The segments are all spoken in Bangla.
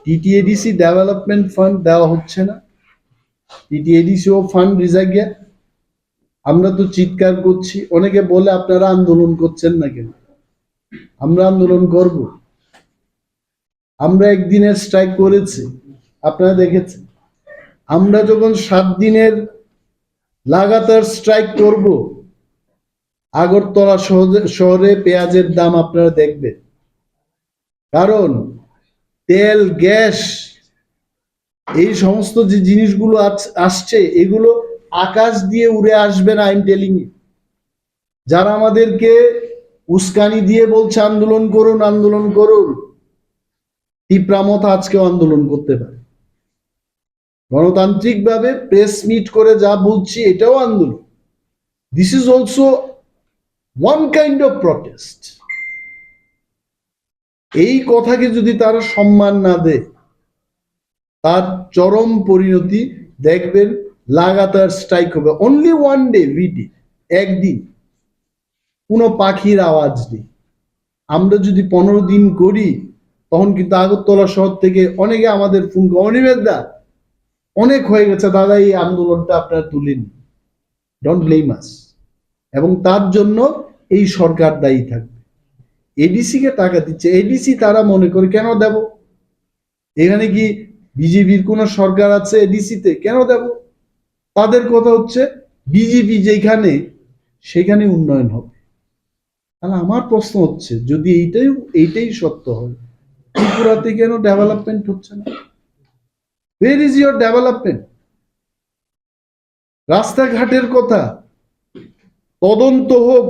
টিটিএডিসি ডেভেলপমেন্ট ফান্ড দেওয়া হচ্ছে না, টিটিএডিসিও ফান্ড রিজার্ভ। আমরা তো চিৎকার করছি, অনেকে বলে আপনারা আন্দোলন করছেন না কেন? আমরা আন্দোলন করব। আমরা একদিনের স্ট্রাইক করেছি, আপনারা দেখেছেন। আমরা যখন 7 দিনের লাগাতার স্ট্রাইক করব, আগরতলা শহরে পেঁয়াজের দাম আপনারা দেখবেন। কারণ তেল, গ্যাস, এই সমস্ত যে জিনিসগুলো আসছে, এগুলো আকাশ দিয়ে উড়ে আসবে না। I am telling you. যারা আমাদেরকে উস্কানি দিয়ে বলছে আন্দোলন করুন আন্দোলন করুন, তীব্রামত আজকেও আন্দোলন করতে পারে। গণতান্ত্রিক ভাবে প্রেস মিট করে যা বলছি এটাও আন্দোলন। This is also one kind of protest. এই কথাকে যদি তারা সম্মান না দেয়, তার চরম পরিণতি দেখবেন। লাগাতার স্ট্রাইক হবে, অনলি ওয়ান ডে ভিডি, একদিন, কোনো পাখির আওয়াজ নেই। আমরা যদি 15 দিন করি, তখন কিন্তু আগরতলা শহর থেকে অনেকে আমাদের ফোন করে, অনিমেষ দা অনেক হয়ে গেছে দাদা, এই আন্দোলনটা আপনারা তুলেন, ডোন্ট ব্লেম আস। এবং তার জন্য এই সরকার দায়ী থাকবে। এডিসি কে টাকা দিচ্ছে, এডিসি তারা মনে করে কেন দেব? এখানে কি বিজেপির কোন সরকার আছে এডিসিতে? কেন দেব? তাদের কথা হচ্ছে বিজেপি যেখানে, সেখানে উন্নয়ন হবে। তাহলে আমার প্রশ্ন হচ্ছে, যদি এইটাই সত্য হয়, ত্রিপুরাতে কেন ডেভেলপমেন্ট হচ্ছে না? Where is your development? রাস্তাঘাটের কথা তদন্ত হোক,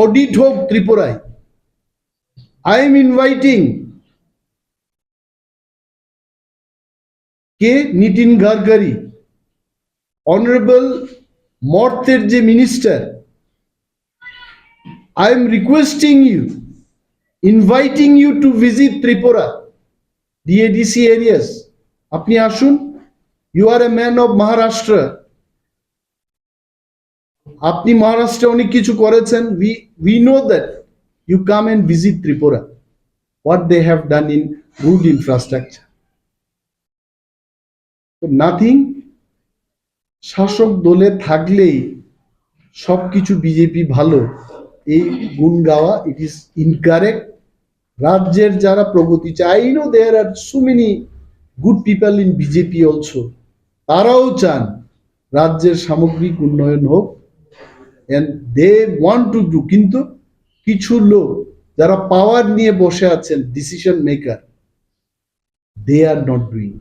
অডিট হোক ত্রিপুরায়। আই এম ইনভাইটিং কে নীতিন গাডকারি, অনারেবল মর্তের যে minister, I am requesting you, inviting you to visit Tripura, the ADC areas. আপনি আসুন, you are a man of Maharashtra. আপনি মহারাষ্ট্রে অনেক কিছু করেছেন, we know that. You come and visit Tripura, what they have done in road infrastructure. So nothing. শাসক দলে থাকলেই সবকিছু বিজেপি ভালো, এই গুণ গাওয়া, ইট ইজ ইনকারেক্ট। রাজ্যের যারা প্রগতি চায়, I know there are so many good people in BJP also, তারাও চান রাজ্যের সামগ্রিক উন্নয়ন হোক, and they want to do. কিন্তু কিছু লোক যারা পাওয়ার নিয়ে বসে আছেন, decision maker, they are not doing.